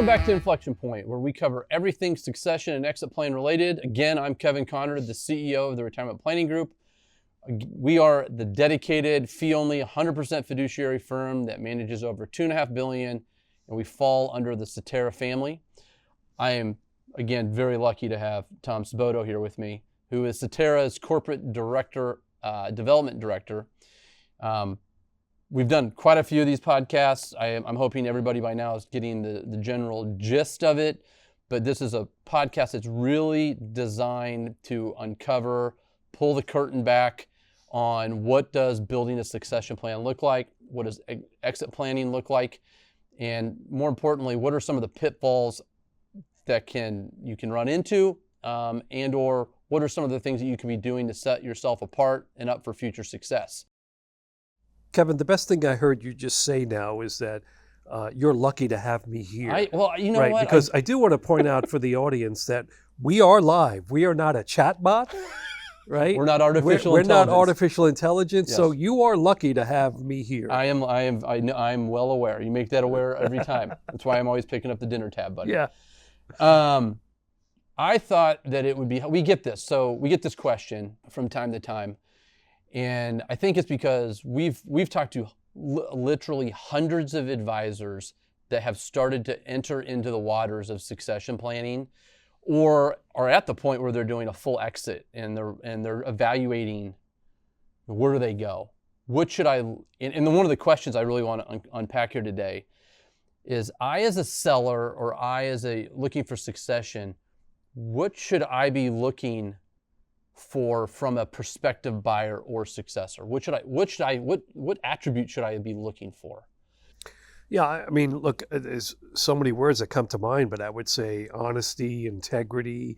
Welcome back to Inflection Point, where we cover everything succession and exit plan related. Again, I'm Kevin Conrad, the CEO of the Retirement Planning Group. We are the dedicated, fee-only, 100% fiduciary firm that manages over $2.5 billion, and we fall under the Cetera family. I am, again, very lucky to have Tom Saboto here with me, who is Cetera's corporate director, development director. We've done quite a few of these podcasts. I'm hoping everybody by now is getting the general gist of it, but this is a podcast that's really designed to uncover, pull the curtain back on what does building a succession plan look like, what does exit planning look like, and more importantly, what are some of the pitfalls that you can run into, and or what are some of the things that you can be doing to set yourself apart and up for future success. Kevin, the best thing I heard you just say now is that you're lucky to have me here. You know right? what? Because I do want to point out for the audience that we are live. We are not a chat bot, right? We're not artificial We're intelligence. not artificial intelligence, Yes. so you are lucky to have me here. I'm well aware. You make that aware every time. That's why I'm always picking up the dinner tab, buddy. Yeah. I thought that it would be, we get this question from time to time. And I think it's because we've talked to literally hundreds of advisors that have started to enter into the waters of succession planning, or are at the point where they're doing a full exit and they're evaluating where do they go, what should I. And one of the questions I really want to unpack here today is, I as a seller or I as a looking for succession, what should I be looking for from a prospective buyer or successor? What attribute should I be looking for? Yeah, I mean, look, there's so many words that come to mind, but I would say honesty, integrity,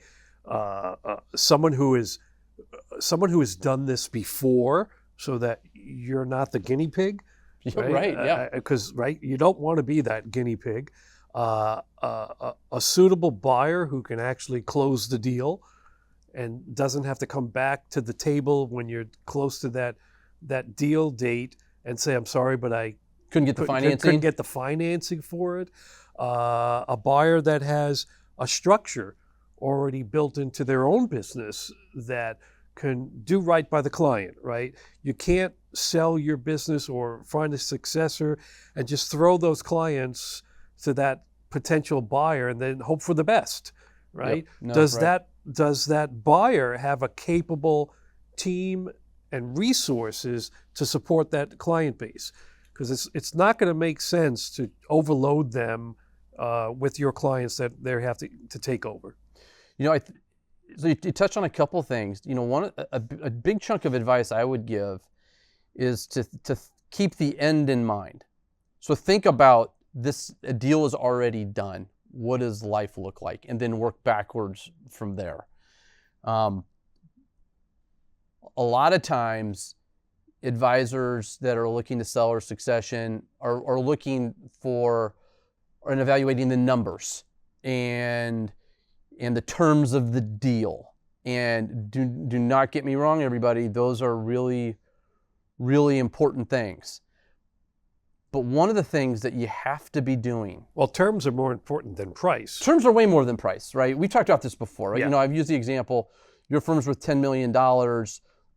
someone who has done this before, so that you're not the guinea pig. Right, yeah. Because you don't want to be that guinea pig. A suitable buyer who can actually close the deal and doesn't have to come back to the table when you're close to that deal date and say, I'm sorry, but I couldn't get the financing for it. A buyer that has a structure already built into their own business that can do right by the client, right? You can't sell your business or find a successor and just throw those clients to that potential buyer and then hope for the best, right? Yep. No, Does that buyer have a capable team and resources to support that client base? Because it's not going to make sense to overload them with your clients that they have to take over. You know, so you touched on a couple of things. You know, a big chunk of advice I would give is to keep the end in mind. So think about this: a deal is already done. What does life look like? And then work backwards from there. A lot of times, advisors that are looking to sell or succession are looking for and evaluating the numbers and the terms of the deal. And do not get me wrong, everybody, those are really, really important things. But one of the things that you have to be doing... Well, terms are more important than price. Terms are way more than price, right? We've talked about this before, right? Yeah. You know, I've used the example, your firm's worth $10 million,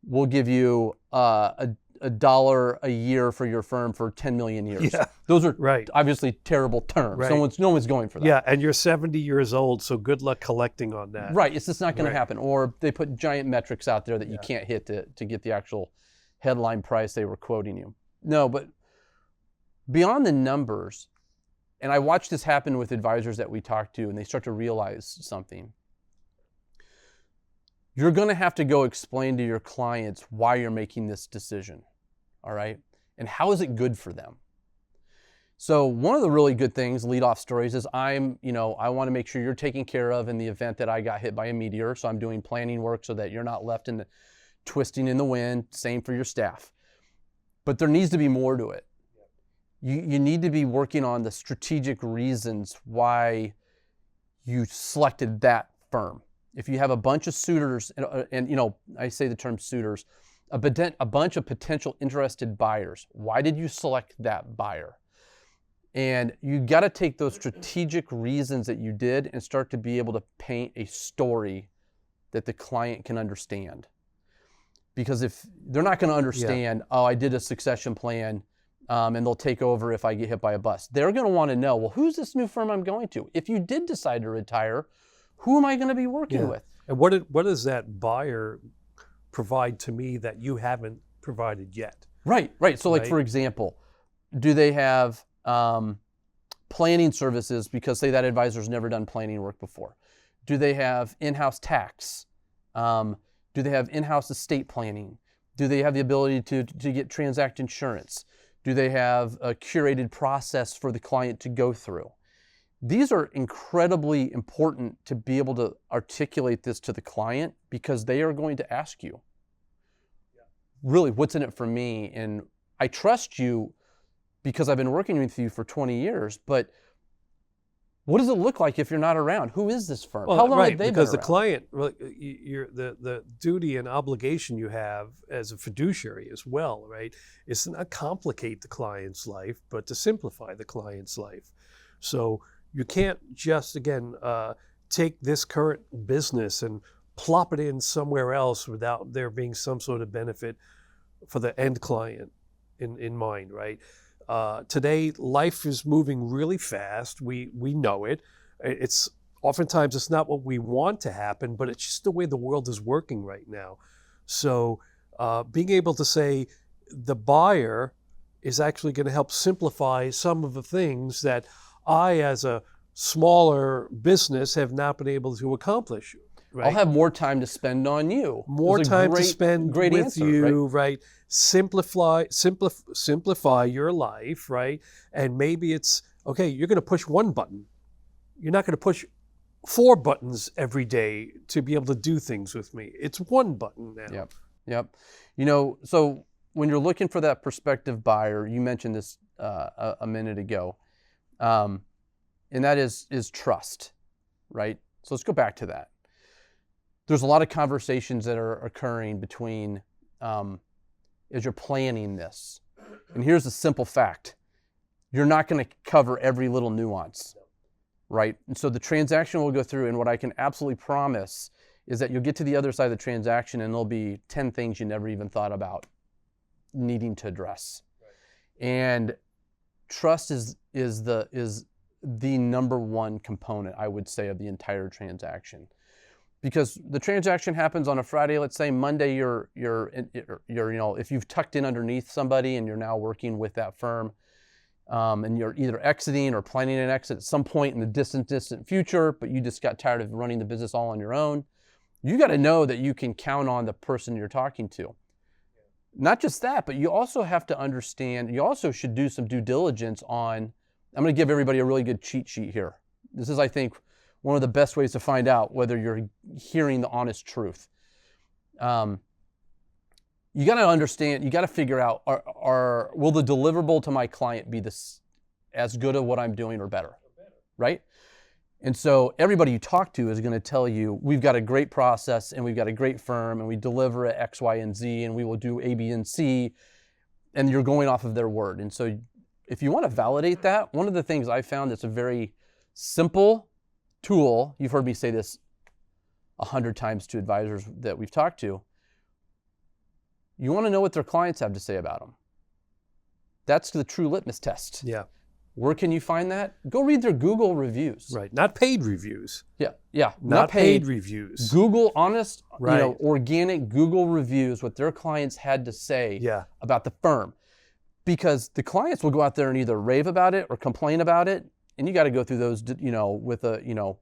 we'll give you $1 a year for your firm for 10 million years. Yeah. Those are right. obviously terrible terms. Right. No one's going for that. Yeah, and you're 70 years old, so good luck collecting on that. Right, it's just not going Right. to happen. Or they put giant metrics out there that you can't hit to get the actual headline price they were quoting you. No, but beyond the numbers, and I watched this happen with advisors that we talk to, and they start to realize something. You're going to have to go explain to your clients why you're making this decision, all right? And how is it good for them? So one of the really good things, lead-off stories, is I want to make sure you're taken care of in the event that I got hit by a meteor. So I'm doing planning work so that you're not left twisting in the wind. Same for your staff. But there needs to be more to it. You need to be working on the strategic reasons why you selected that firm. If you have a bunch of suitors, and I say the term suitors, a bunch of potential interested buyers, why did you select that buyer? And you got to take those strategic reasons that you did and start to be able to paint a story that the client can understand. Because if they're not going to understand, oh, I did a succession plan and they'll take over if I get hit by a bus. They're going to want to know, well, who's this new firm I'm going to? If you did decide to retire, who am I going to be working with? And what does that buyer provide to me that you haven't provided yet? Right. So like, for example, do they have planning services because say that advisor's never done planning work before? Do they have in-house tax? Do they have in-house estate planning? Do they have the ability to get transact insurance? Do they have a curated process for the client to go through? These are incredibly important to be able to articulate this to the client because they are going to ask you, really, what's in it for me? And I trust you because I've been working with you for 20 years, but what does it look like if you're not around? Who is this firm? Well, how long right, have they because been the around? client, the duty and obligation you have as a fiduciary as well, right, is to not complicate the client's life, but to simplify the client's life. So you can't just, again, take this current business and plop it in somewhere else without there being some sort of benefit for the end client in mind, right? Today, life is moving really fast. We know it. It's oftentimes it's not what we want to happen, but it's just the way the world is working right now. So being able to say the buyer is actually going to help simplify some of the things that I, as a smaller business, have not been able to accomplish. Right? I'll have more time to spend on you. More time to spend with answer, you, right? Simplify your life, right? And maybe it's, okay, you're going to push one button. You're not going to push 4 buttons every day to be able to do things with me. It's one button now. Yep. You know, so when you're looking for that prospective buyer, you mentioned this a minute ago, and that is trust, right? So let's go back to that. There's a lot of conversations that are occurring between as you're planning this. And here's the simple fact. You're not going to cover every little nuance, right? And so the transaction will go through, and what I can absolutely promise is that you'll get to the other side of the transaction and there'll be 10 things you never even thought about needing to address. Right. And trust is the number one component, I would say, of the entire transaction. Because the transaction happens on a Friday, let's say Monday, you're if you've tucked in underneath somebody and you're now working with that firm, and you're either exiting or planning an exit at some point in the distant future, but you just got tired of running the business all on your own, you got to know that you can count on the person you're talking to. Not just that, but you also have to understand, you also should do some due diligence on, I'm going to give everybody a really good cheat sheet here. This is, I think, one of the best ways to find out whether you're hearing the honest truth. You got to understand, you got to figure out, will the deliverable to my client be as good at what I'm doing or better, right? And so everybody you talk to is going to tell you, we've got a great process and we've got a great firm and we deliver at X, Y, and Z and we will do A, B, and C, and you're going off of their word. And so if you want to validate that, one of the things I found that's a very simple tool, you've heard me say this 100 times to advisors that we've talked to, you want to know what their clients have to say about them. That's the true litmus test. Yeah. Where can you find that? Go read their Google reviews. Right. Not paid reviews. Yeah. Not paid reviews. Google, honest, right. Organic Google reviews, what their clients had to say about the firm. Because the clients will go out there and either rave about it or complain about it. And you got to go through those, with a,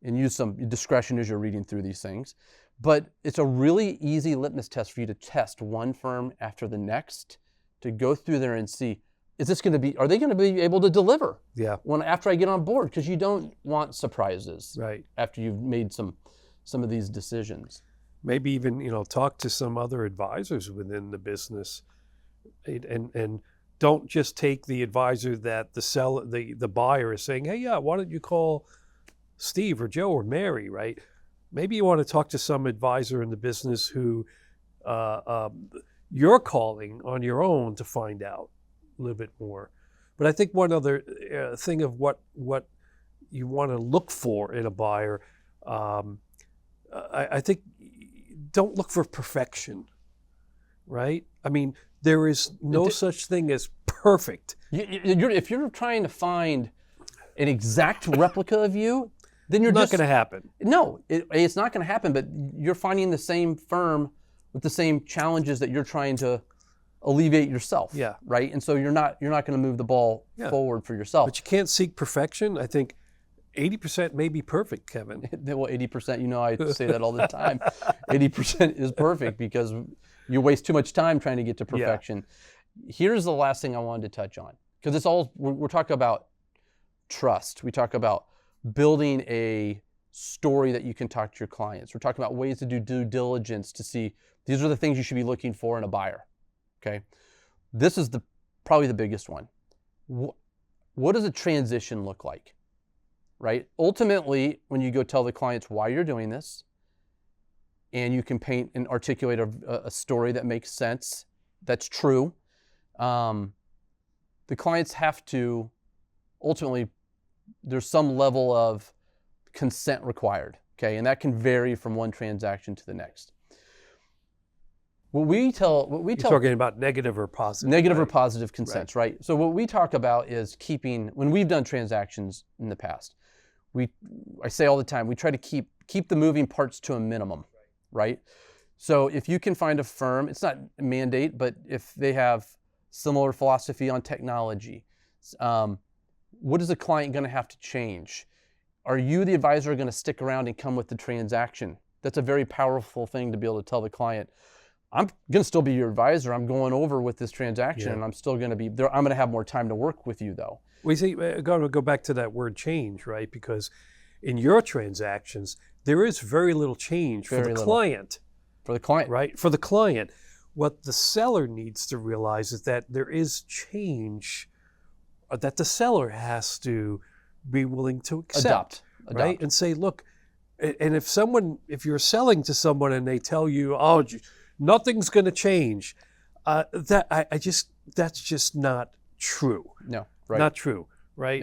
and use some discretion as you're reading through these things. But it's a really easy litmus test for you to test one firm after the next, to go through there and see, are they going to be able to deliver? Yeah. After I get on board, because you don't want surprises. Right. After you've made some of these decisions. Maybe even, talk to some other advisors within the business, and don't just take the advisor that the buyer is saying, hey, why don't you call Steve or Joe or Mary, right? Maybe you want to talk to some advisor in the business who you're calling on your own to find out. little bit more. But I think one other thing of what you want to look for in a buyer, I think don't look for perfection, right? I mean, there is no such thing as perfect. If you're trying to find an exact replica of you, then you're Not just going to happen. No, it's not going to happen. But you're finding the same firm with the same challenges that you're trying to alleviate yourself. Yeah. Right. And so you're not going to move the ball forward for yourself. But you can't seek perfection. I think 80% may be perfect, Kevin. Well, 80%. You know, I say that all the time. 80% is perfect because you waste too much time trying to get to perfection. Yeah. Here's the last thing I wanted to touch on, because it's all we're talking about trust. We talk about building a story that you can talk to your clients. We're talking about ways to do due diligence to see these are the things you should be looking for in a buyer. Okay, this is probably the biggest one. What does a transition look like? Right? Ultimately, when you go tell the clients why you're doing this, and you can paint and articulate a story that makes sense, that's true, the clients have to ultimately, there's some level of consent required, okay? And that can vary from one transaction to the next. You're talking about negative or positive. Negative or positive consents, right? So what we talk about is when we've done transactions in the past, I say all the time, we try to keep the moving parts to a minimum, right? So if you can find a firm, it's not a mandate, but if they have similar philosophy on technology, what is the client going to have to change? Are you, the advisor, going to stick around and come with the transaction? That's a very powerful thing to be able to tell the client, I'm going to still be your advisor. I'm going over with this transaction, and I'm still going to be there. I'm going to have more time to work with you, though. We see, go back to that word change, right? Because in your transactions, there is very little change for the client. For the client. Right? For the client. What the seller needs to realize is that there is change that the seller has to be willing to accept. Adopt. Right? And say, look, and if you're selling to someone and they tell you, oh, nothing's going to change, that's just not true. No. Right. Not true, right?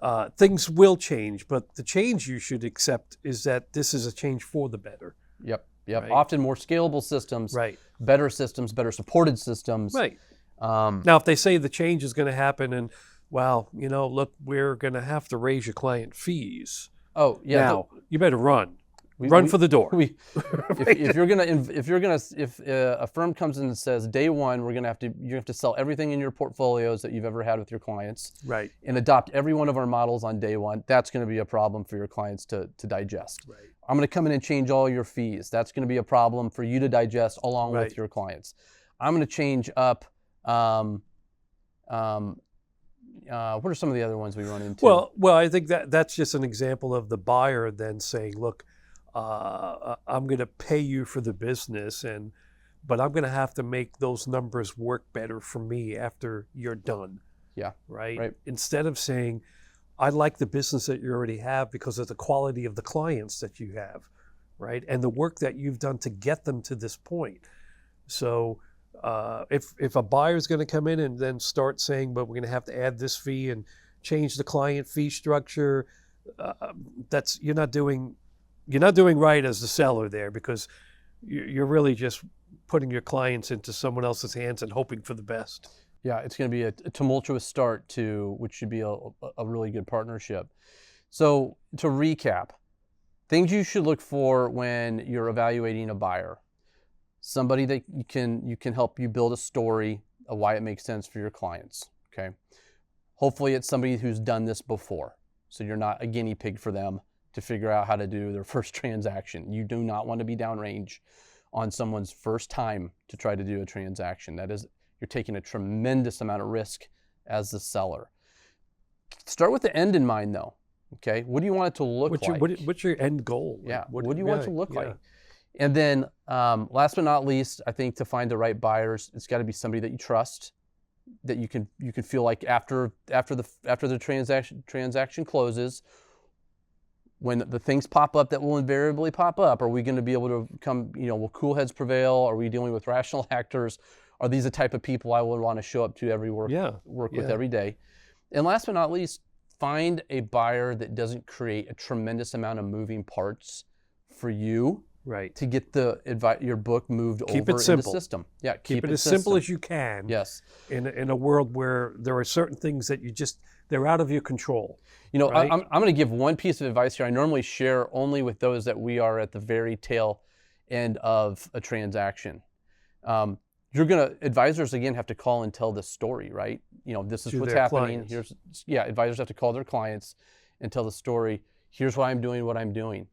Yep. Things will change, but the change you should accept is that this is a change for the better. Yep. Right? Often more scalable systems, right? Better systems, better supported systems. Right. Now, if they say the change is going to happen and, well, look, we're going to have to raise your client fees. Oh, yeah. Now, you better run. Run for the door. If a firm comes in and says day one you have to sell everything in your portfolios that you've ever had with your clients, right, and adopt every one of our models on day one, that's going to be a problem for your clients to digest. Right. I'm going to come in and change all your fees. That's going to be a problem for you to digest along with your clients. I'm going to change up. What are some of the other ones we run into? Well, I think that's just an example of the buyer then saying, look, I'm going to pay you for the business, but I'm going to have to make those numbers work better for me after you're done. Yeah. Right? Instead of saying, I like the business that you already have because of the quality of the clients that you have, right? And the work that you've done to get them to this point. So if a buyer's going to come in and then start saying, but we're going to have to add this fee and change the client fee structure, you're not doing right as the seller there, because you're really just putting your clients into someone else's hands and hoping for the best. Yeah, it's going to be a tumultuous start to which should be a really good partnership. So to recap, things you should look for when you're evaluating a buyer: somebody that you can help you build a story of why it makes sense for your clients. Okay, hopefully it's somebody who's done this before, so you're not a guinea pig for them to figure out how to do their first transaction. You do not want to be downrange on someone's first time to try to do a transaction. You're taking a tremendous amount of risk as the seller. Start with the end in mind, though. Okay, what do you want it to look like? What's your end goal? Yeah, what do you want it to look like? And then, last but not least, I think to find the right buyers, it's got to be somebody that you trust, that you can feel like after the transaction closes, when the things pop up that will invariably pop up, are we going to be able to come? Will cool heads prevail? Are we dealing with rational actors? Are these the type of people I would want to show up to work with every day? And last but not least, find a buyer that doesn't create a tremendous amount of moving parts for you to get your book moved over in the system. Yeah, keep it as simple as you can. Yes. In a world where there are certain things that they're out of your control. You know, I'm going to give one piece of advice here. I normally share only with those that we are at the very tail end of a transaction. Advisors again have to call and tell the story, right? You know, this is what's happening. Clients. Advisors have to call their clients and tell the story. Here's why I'm doing what I'm doing.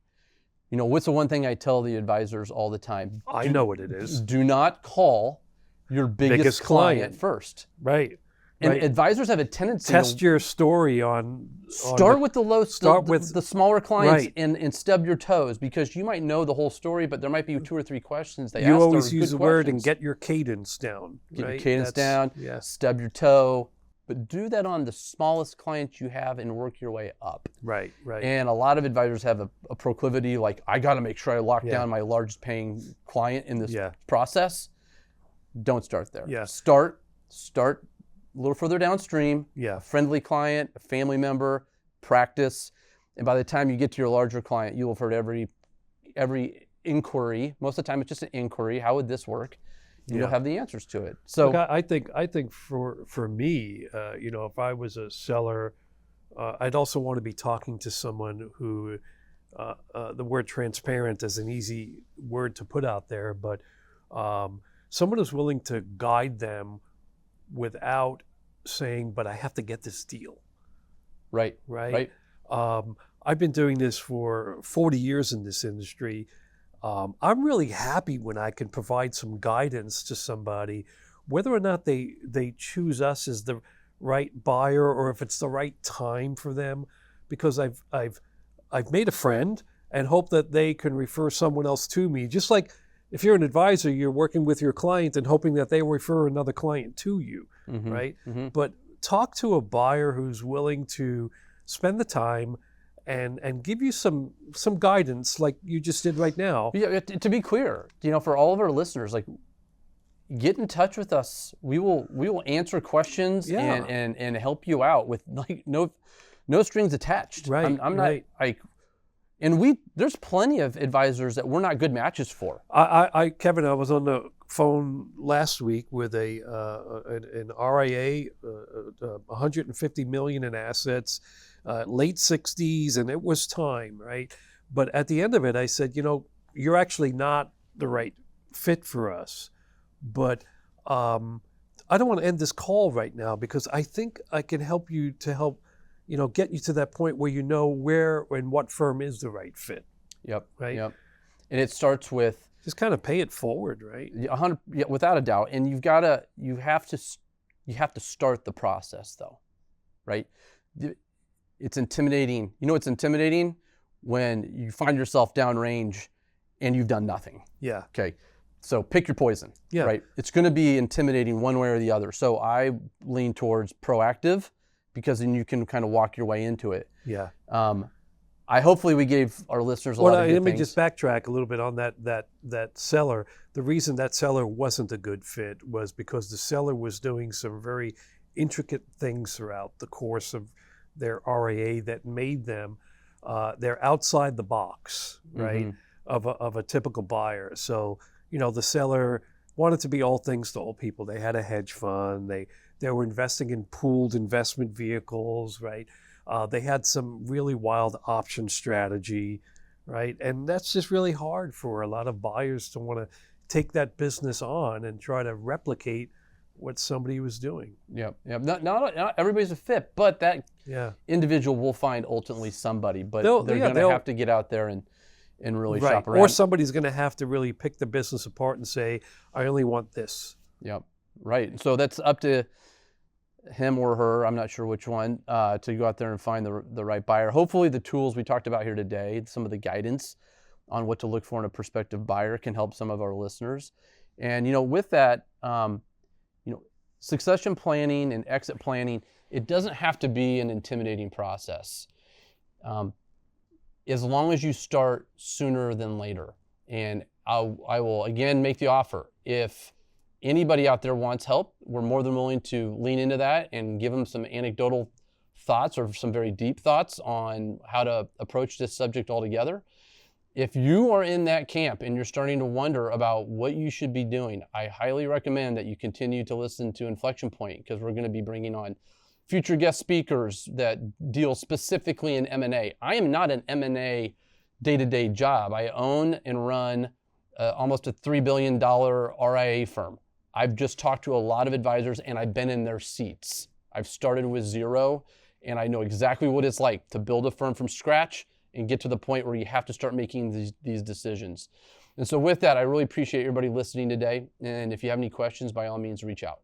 You know, what's the one thing I tell the advisors all the time? I know what it is. Do not call your biggest client first. Right. And advisors have a tendency test your story on start with the smaller clients and stub your toes, because you might know the whole story, but there might be 2 or 3 questions they ask. You always use the word and get your cadence down. Get your cadence down, stub your toe, but do that on the smallest clients you have and work your way up. Right. And a lot of advisors have a proclivity, like, I got to make sure I lock down my largest paying client in this process. Don't start there. Yeah. Start a little further downstream, a friendly client, a family member, practice. And by the time you get to your larger client, you will have heard every inquiry. Most of the time it's just an inquiry. How would this work? You'll have the answers to it. So look, I think for me, you know, if I was a seller, I'd also want to be talking to someone who, the word transparent is an easy word to put out there, but someone who's willing to guide them without saying, but I have to get this deal. Right. I've been doing this for 40 years in this industry. I'm really happy when I can provide some guidance to somebody, whether or not they choose us as the right buyer or if it's the right time for them, because I've made a friend and hope that they can refer someone else to me. Just like if you're an advisor, you're working with your client and hoping that they will refer another client to you, right? Mm-hmm. But talk to a buyer who's willing to spend the time and give you some guidance like you just did right now. Yeah, to be clear, you know, for all of our listeners, like, get in touch with us. We will answer questions and help you out with, like, no strings attached. Right. I'm not like. And there's plenty of advisors that we're not good matches for. Kevin, I was on the phone last week with an RIA, 150 million in assets, late 60s, and it was time, right? But at the end of it, I said, you know, you're actually not the right fit for us. But I don't want to end this call right now, because I think I can help you to help, you know, get you to that point where you know where and what firm is the right fit. Yep. Right. Yep. And it starts with just kind of pay it forward, right? 100, without a doubt. And you have to start the process, though, right? It's intimidating. You know, it's intimidating when you find yourself downrange and you've done nothing. Yeah. Okay. So pick your poison. Yeah. Right. It's going to be intimidating one way or the other. So I lean towards proactive, because then you can kind of walk your way into it. Yeah. Hopefully we gave our listeners a lot of good let me things. just backtrack a little bit on that seller. The reason that seller wasn't a good fit was because the seller was doing some very intricate things throughout the course of their RIA that made them, they're outside the box, right, of a typical buyer. So, you know, the seller wanted to be all things to all people. They had a hedge fund. They were investing in pooled investment vehicles, right? They had some really wild option strategy, right? And that's just really hard for a lot of buyers to want to take that business on and try to replicate what somebody was doing. Yeah. Not everybody's a fit, but that individual will find ultimately somebody. But they're going to have to get out there and really shop around. Or somebody's going to have to really pick the business apart and say, I only want this. Yep. Right. So that's up to him or her, I'm not sure which one, to go out there and find the right buyer. Hopefully the tools we talked about here today, some of the guidance on what to look for in a prospective buyer, can help some of our listeners. And, you know, with that, you know, succession planning and exit planning, it doesn't have to be an intimidating process. As long as you start sooner than later. And I will again make the offer. If anybody out there wants help, we're more than willing to lean into that and give them some anecdotal thoughts or some very deep thoughts on how to approach this subject altogether. If you are in that camp and you're starting to wonder about what you should be doing, I highly recommend that you continue to listen to Inflection Point, because we're going to be bringing on future guest speakers that deal specifically in M&A. I am not an M&A day-to-day job. I own and run almost a $3 billion RIA firm. I've just talked to a lot of advisors and I've been in their seats. I've started with zero and I know exactly what it's like to build a firm from scratch and get to the point where you have to start making these decisions. And so with that, I really appreciate everybody listening today. And if you have any questions, by all means, reach out.